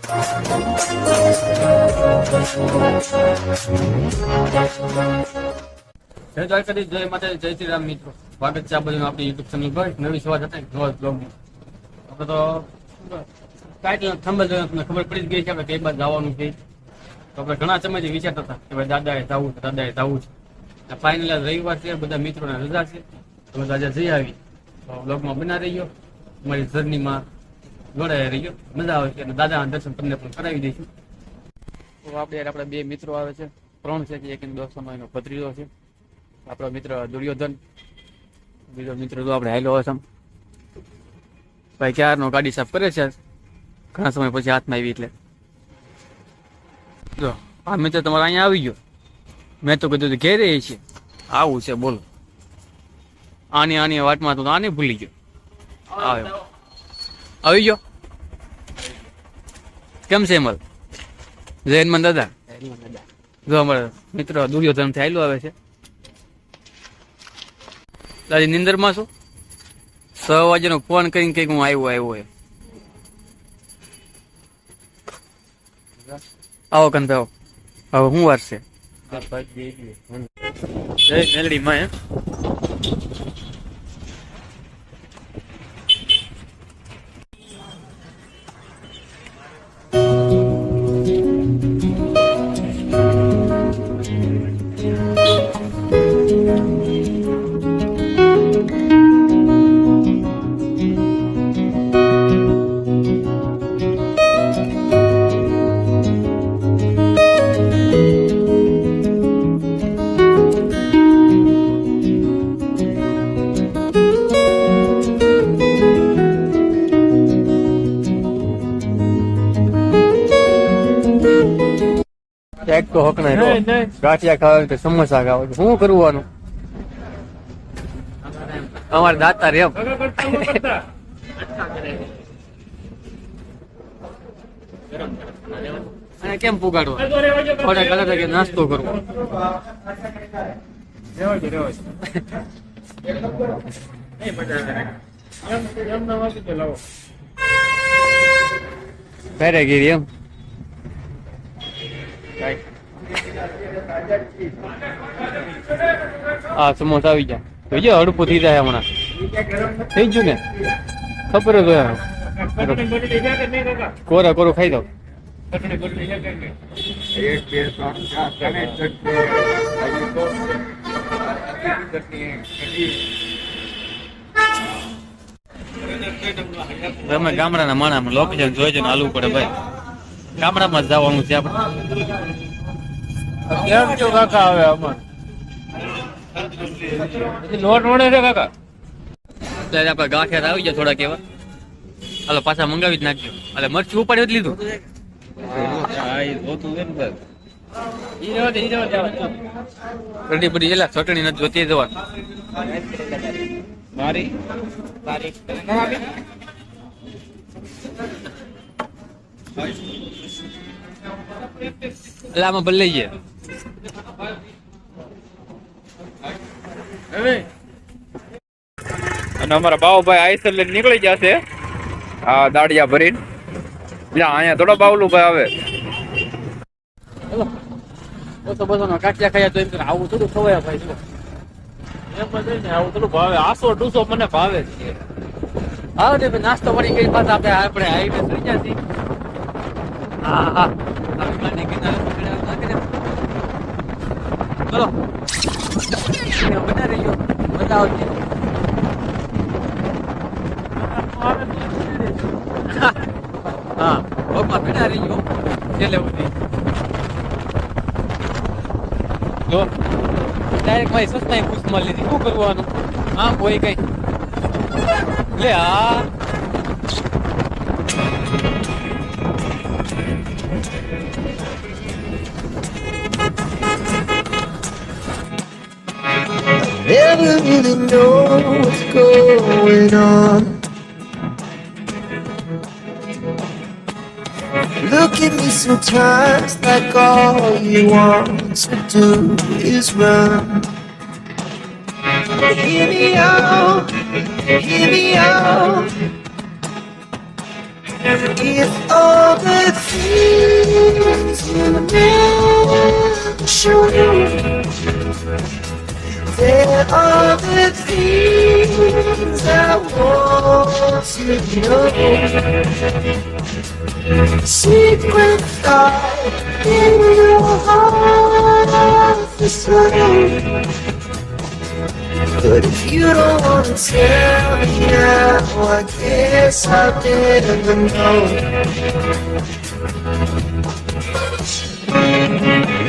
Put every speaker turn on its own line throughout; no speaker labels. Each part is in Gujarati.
જય દ્વારકાધીશ, જય માતાજી, જય શ્રી રામ મિત્રો. સ્વાગત છે આ બધું આપણી યુટ્યુબ ચેનલ પર નવી શરૂઆત હતા નવા બ્લોગની. આપણે તો ટાઇટલ થંબનેલ જોઈને તમને ખબર પડી જ ગઈ છે આપણે કઈ બાજુ જવાનું છે. તો આપણે ઘણા સમયથી વિચારતા હતા કે ભાઈ દાદાએ જવું છે, દાદાએ જવું છે. ફાઇનલ રવિવાર છે, બધા મિત્રોને રજા છે, તો બધા આજે જઈ આવી. તો બ્લોગમાં બના રહીયો, અમારી જર્નીમાં જોડાઈ રહીયો, મજા આવે છે અને દાદાના દર્શન તમને પણ કરાવી દઈશું. તો આપણે બે મિત્રો આવે છે, 3 છે કે એક દોસ્તોનો એનો ભત્રીજો છે. આપણો મિત્ર દુર્યોધન, બીજો મિત્ર તો આપણે હાઈલો હસમ ભાઈ ક્યારનો ગાડી સાફ કરે છે, ઘણા સમય પછી હાથમાં આવી. એટલે જો આ મિત્ર તમારે અહીંયા આવી ગયો. મેં તો કીધું ઘેરે છે આવું છે, બોલો. આની વાટમાં તો આને ભૂલી ગયો. આવ્યો આવી ગયો. કેમ છે એમલ? જય હનુમાન દાદા. જો અમારા મિત્ર દુર્યોધન થી હાઈલો આવે છે. દાદી નિંદર માં છું, 6 વાગ્યાનો ફોન કરીને કઈક હું આવ્યો એમ. આવો કંદ આવો. હવે શું વાર છે? જય મેલડી માં એમ. એક તો હક નહીં, ગાંઠિયા ખાવા કે સમોસા ખાવા, શું કરવાનું? અમારે દાતા રે એમ. અને કેમ પુગાડવા? થોડા કલર કે નાસ્તો કરવો. પેરેગીરી એમ. હા સમોસા આવી ગયા. જોઈજો હડપું થઈ જાય હમણાં. થઈ ગયું ને? ખબર જ હોય. કોરું ખાઈ દો. અમે ગામડાના માણસ લોકેશન જોઈ ને હાલવું પડે ભાઈ. ગામડામાં જ જવાનું છે આપણે. કેમ છો કાકા? હવે અમાર લોટ વડે છે કાકા. ત્યારે આપણે ગાંઠિયા આવી ગયા થોડા કેવા. હાલો પાછા મંગાવી જ નાખજો. એટલે મરચું ઉપાડ્યું જ લીધું. રડી બધી એલા ચટણી નથી જોતી જવાનું. મારી એટલે આમાં ભલે લઈએ. અને અમારા બાવુભાઈ આઈસર લઈને નીકળી ગયા છે આ દાડિયા ભરીને. અહીંયા થોડો બાવલું ભાઈ આવે. બસો કાચિયા ખાયા તો એમ આવું થોડું ખવાય ભાઈ. એમ ને આવું થોડું ભાવે. 800-200 મને ભાવે છે. હા નાસ્તો વળી ગઈ પાછા આપણે હાઈવે થઈ ગયા છીએ. હા ચલો બના રહીયો, મજા આવતી. હા પપ્પા બના રહીયો છેલ્લે સુધી. જો ડાયરેક્ટ ભાઈ સસ્તા પૂછમાં લીધી. શું કરવાનું? હા કોઈ કઈ લે. હા
never really know what's going on. Look at me sometimes like all you want to do is run. Hear me out, hear me out. If all the things you never show you, there are the things I want to know. Secret thought in your heart is true. But if you don't want to tell me now, I guess I'll never know.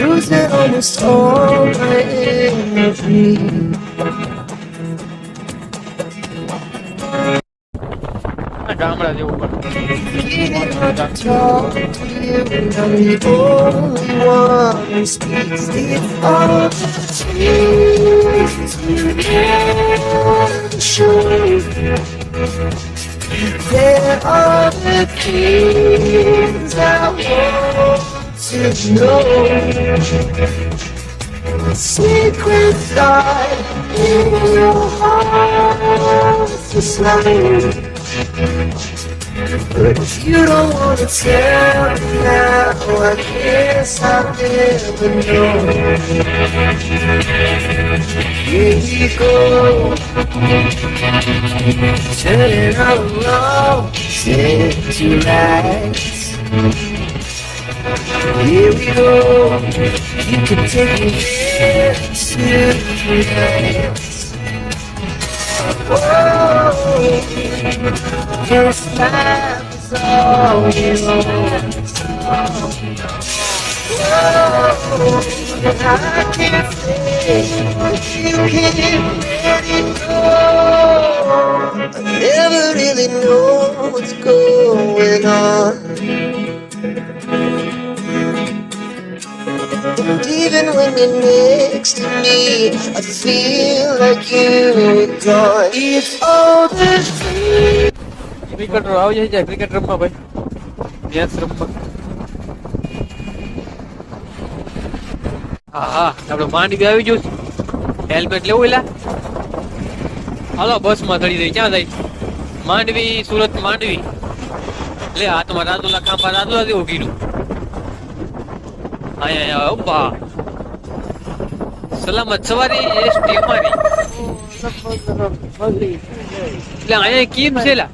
Losing almost all my energy.
ગામડા જેવું પણ
Getting hard to talk to you, and I'm the only one who speaks. If all the things you never show, there are the things I want to know. Secret thought in your heart is lying. But if you don't want to tell me now, I guess I'll never know. Here we go, turning on low, set to lights. Here we go, you can take me there to nights. Whoa, this life is all you want. Whoa, I can't stay, but you can't let it go. I never really know what's going on. And even when you're next to me, I feel like you were gone. It's all the things.
Cricketer આવી જાય ક્રિકેટ રમવા ભાઈ મેચ રમવા હા આપણે માંડવી આવી ગયું હેલ્મેટ લેવું એલા હાલો બસમાં ચડી જાય ક્યાં જાય માંડવી સુરત માંડવી લે આ તમારા રાજુલા ખાંભા રાજુલા જેવું કીધું અહીંયા ઉભા સલામત સવારી એસટી અમારી એટલે અહીંયા કેમ છે લા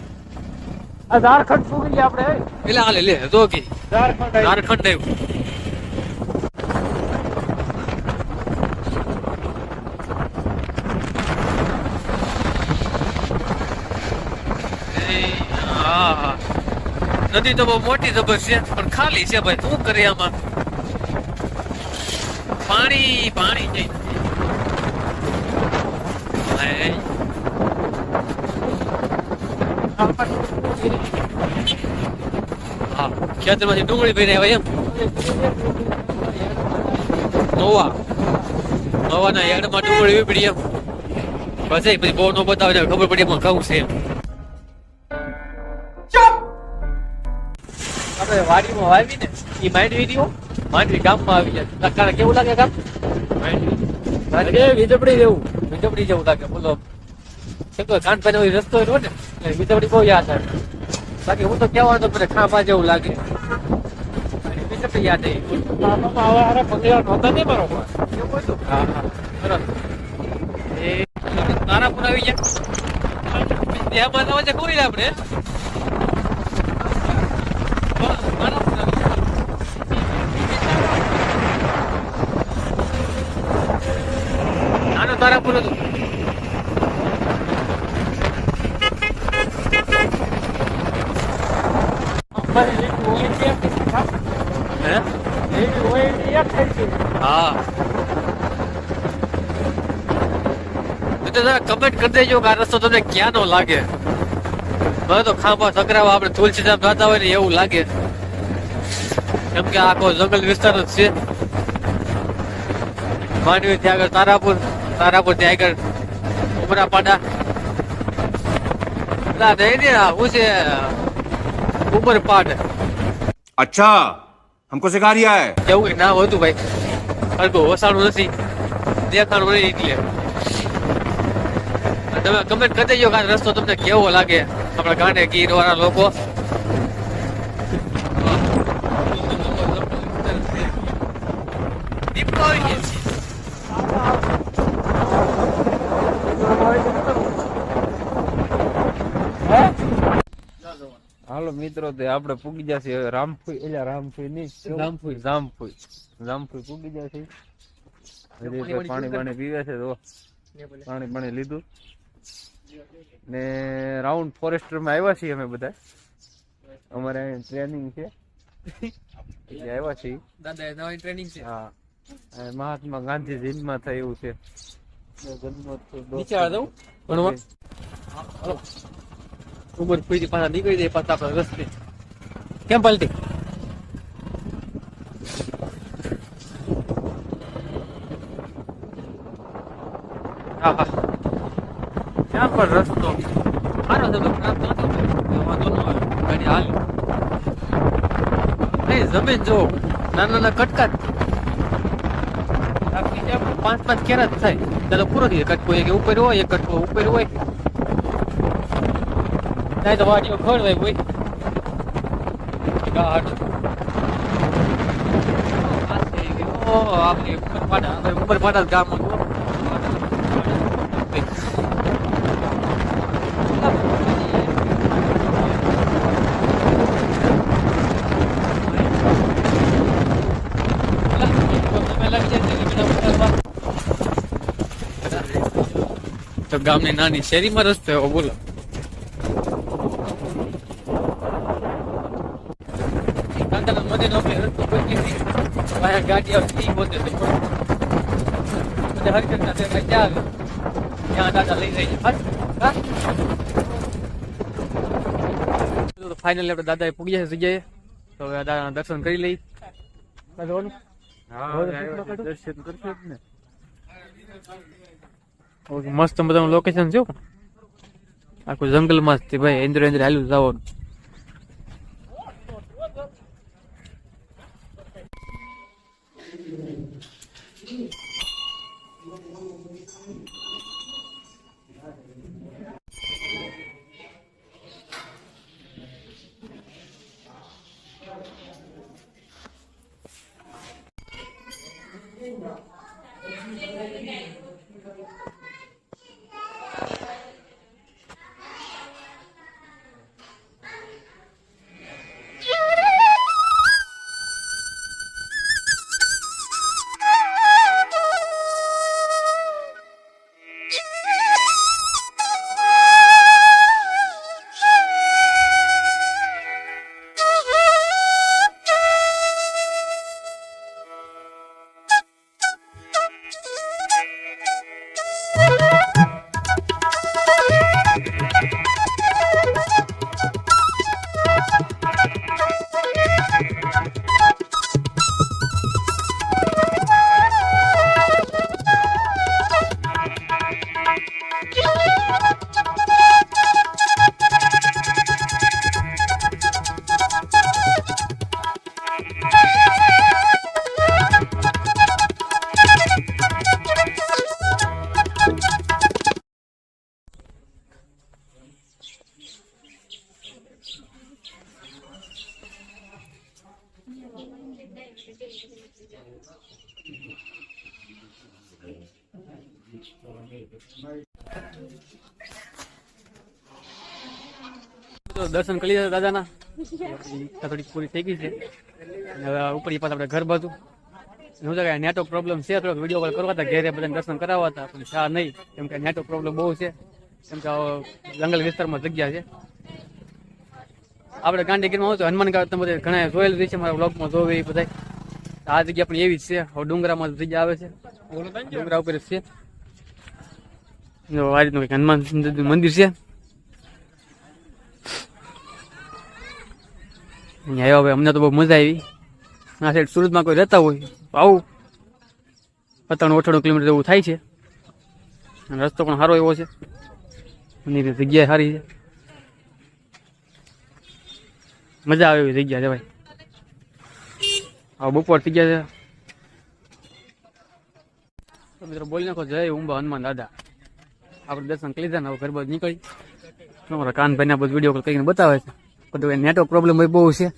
ઝારખંડ પૂરી ગયા આપણે
એટલે હાલે લે તો કે
ઝારખંડ
ઝારખંડ આવ્યું હા નદી તો બહુ મોટી જબર છે પણ ખાલી છે ભાઈ શું કરે આમાં પાણી પાણી જઈ હા ખેતરમાંથી ડુંગળી ભરી આવ્યા એમ નોવાના યાર્ડમાં ડુંગળી વીપડી એમ પછી બહુ નો બતાવે ખબર પડી એમાં ઘઉં છે એમ આપણે વાડીમાં વાવી ને એ માંડવી રહ્યો માંડવી ગામમાં આવી જાય કારણ કેવું લાગે ગામ માંડવી વીજળી જેવું લાગે બોલો કાનભાઈ રસ્તો રહ્યો ને વીજળી બહુ યાદ આવે બાકી હું તો કહેવાનો મને ખાંભા જેવું લાગે વીજળી યાદ આવી પગલા નહોતા નહીં બરોબર એવું હતું હા બરોબર એ તારાપુર આવી જાય એમાં વચ્ચે કોઈ આપણે નાનો તારાપુર હતું હા કમેન્ટ કરી દેજો કે આ રસ્તો તમને ક્યાં નો લાગે મને તો ખાંભા સકરાવા આપણે તુલસીધામ જતા હોય ને એવું લાગે કેમ કે આખો જંગલ વિસ્તાર જ છે માંડવી ત્યાં આગળ તારાપુર ત્યાં આગળ ઉમરાપાડા હું છે ઉમરપાડ
अच्छा हमको सिखा रिया है
એવું કઈ નામ હતું ભાઈ અરે વસાણું નથી દેખાણું નહીં એટલે તમે કમેન્ટ કરી દેજો કે આ રસ્તો તમને કેવો લાગે આપણા ગાંડે ગીર વાળા લોકો
હાલો મિત્રો, તે આપણે પૂગી જશે હવે રામફુઈ, એટલે રામફુઈ નહીં,
જામફુઈ.
જામફુઈ પૂગી જશે. હજી પાણી પીવે છે તો પાણી લીધું ને રાઉન્ડ ફોરેસ્ટર માં આવ્યા છીએ અમે બધા. અમારે ટ્રેનિંગ છે એટલે આવ્યા છીએ.
દાદા નવી ટ્રેનિંગ છે.
હા, અને મહાત્મા ગાંધી જન્મ થાય એવું છે.
નીચે આ દઉં ભણવા ઉપર ફરી પાછા નીકળી જાય પાછા આપણા રસ્તે. કેમ પલટી? હા હા,
ક્યાં પર રસ્તો
સારો છે, ખરાબ નતો. વાંધો ન આવે, ગાડી હાલી. નહીં, જમીન જો નાના કટકા જ. આ બીજા 5-5 કેરા જ થાય. ચાલો પૂરો થઈ જાય. કટકો એક ઉપર હોય, એક કટકો ઉપર હોય. નહીં તો વાડીઓ ખોળવાય હોય. ગાઢ. આપણે ઉપર પાડા ગામ તો ગામની નાની શેરીમાં રસ્તો એવો બોલો. ગાડી આવતી પોતે હરકત ત્યાં દાદા લઈ જાય. ફાઇનલી આપણે દાદા એ પૂગ્યા છે જગ્યાએ, તો હવે દાદાના દર્શન કરી લઈ.
દર્શન કરશે જ ને.
મસ્ત મજાનું લોકેશન છે, આખું જંગલમાં જ ભાઈ. ઇન્દ્ર હાલ્યું જવાનું. તો દર્શન કરી લીધા દાદાના, ઈચ્છા થોડીક પૂરી થઈ ગઈ છે. હવે ઉપર પાછા આપણે ઘર બાજુ શું છે કે નેટવર્ક પ્રોબ્લેમ છે, થોડોક વિડીયો કોલ કરવા હતા, ઘેરે બધાને દર્શન કરાવવા હતા, પણ શા નહીં, કેમ કે નેટવર્ક પ્રોબ્લેમ બહુ છે, કેમ કે જંગલ વિસ્તારમાં જગ્યા છે. આપણે ગાંધીગીરમાં શું છે, હનુમાનગઢ તમે બધા ઘણા જોયેલું છે, મારા બ્લોગમાં જોવે એ બધા. આ જગ્યા પણ એવી જ છે. હવે ડુંગરામાં જગ્યા આવે છે, ડુંગરા ઉપર જ છે. આ રીતનું કંઈક હનુમાન મંદિર છે. અહીંયા આવ્યા અમને તો બહુ મજા આવી. આ સાઈડ સુરતમાં કોઈ રહેતા હોય તો આવું 97-98 કિલોમીટર એવું થાય છે, અને રસ્તો પણ સારો એવો છે, અને જગ્યા સારી છે, મજા આવે એવી જગ્યા છે ભાઈ. હવે બપોર થઈ ગયા છે. મિત્રો બોલી નાખો જય ઉંબા હનુમાન દાદા. આપણે દર્શન કરી લીધા ને હવે ઘર બાજુ નીકળી. તમારા કાનભાઈ બધું વિડીયો કોલ કરીને બતાવે છે, બધું નેટવર્ક પ્રોબ્લેમ બહુ છે.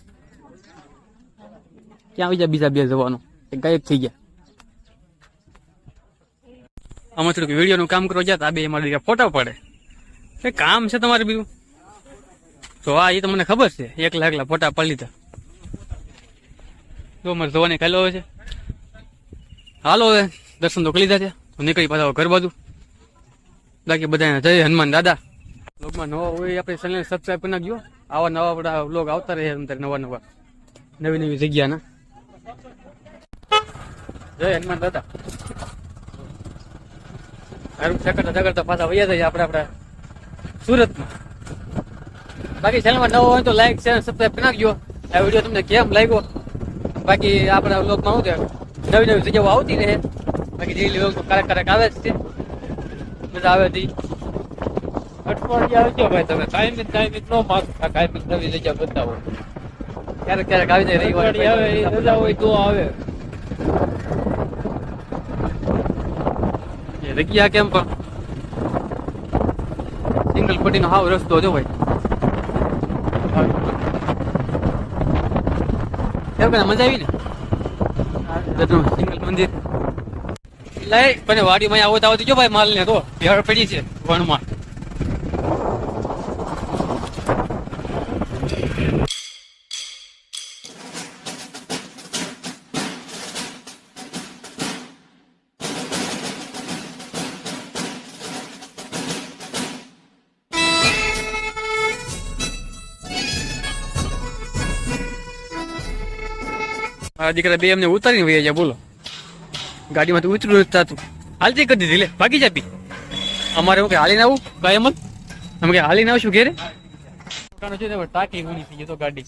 ક્યાં આવી જાય બીજા બે જવાનું, એ ગાયબ થઈ ગયા. આમાં થોડુંક વિડીયોનું કામ કરવા ગયા આ બે મારી ફોટા પડે એ કામ છે તમારે બીજું તો હા એ તો મને ખબર છે એકલા ફોટા પાડી લીધા જો મારે ધોવાની ખાલો હોય છે હાલો હવે દર્શન તો કરી લીધા છે તો નીકળી પાછા ઘર બાજુ બાકી બધા જય હનુમાન દાદા બ્લોગમાં નવા હોય આપણે ચેનલ સબસ્ક્રાઈબ કરી નાખજો આવા નવા બધા બ્લોગ આવતા રહે નવા નવી જગ્યાના જય હનુમાન દાદા જગડતા પાછા વૈયા જાય આપણા સુરતમાં બાકી ચેનલમાં નવો હોય તો લાઈક શેર સબસ્ક્રાઈબ કરી નાખજો આ વિડીયો તમને કેમ લાગ્યો બાકી આપણા બ્લોગમાં શું છે નવી જગ્યાઓ આવતી રહે બાકી ડેલી બ્લોગ ક્યારેક આવે જ છે મજા આવે હતી અઠવાડિયે આવજો ભાઈ તમે કાયમી નો માગ કાયમી નવી જગ્યા બતાવો ક્યારેક આવી જાય રવિવારે આવે રજા હોય તો આવે જગ્યા કેમ પણ સિંગલ પટ્ટીનો હાવ રસ્તો જો ભાઈ કેમ કે મજા આવી ને સિંગલ મંદિર લઈ પણ વાડીમાં આવતા આવતી જો ભાઈ માલ ને તો ભેળ પડી છે વણમાં આ દીકરા બે એમને ઉતારીને વહી જાય બોલો ગાડીમાંથી ઉતરું નથી થતું હાલતી કરી દીધી લે ભાગી જાપી અમારે હું કે હાલીને આવું કાયમ જ અમે કે હાલીને આવશું ઘેરે ટાંકી ઊંડી થઈ ગઈ તો ગાડી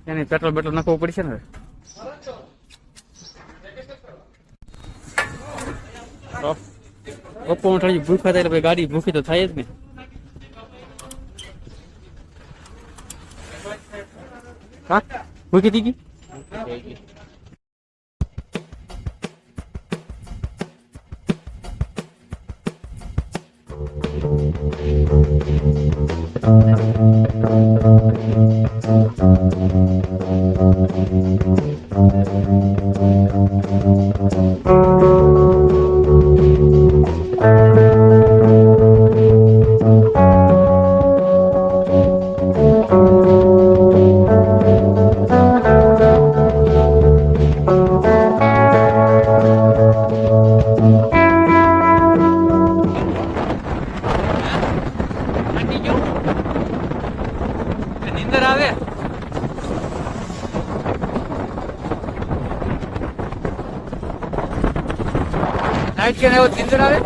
એને પેટ્રોલ બેટ્રોલ નાખવું પડશે ને પપ્પા થોડી ભૂખા થાય એટલે ગાડી ભૂખી તો થાય જ ને હા ભૂખી થઈ ગઈ નીંદર આવે નાઈટ કે નીંદર આવે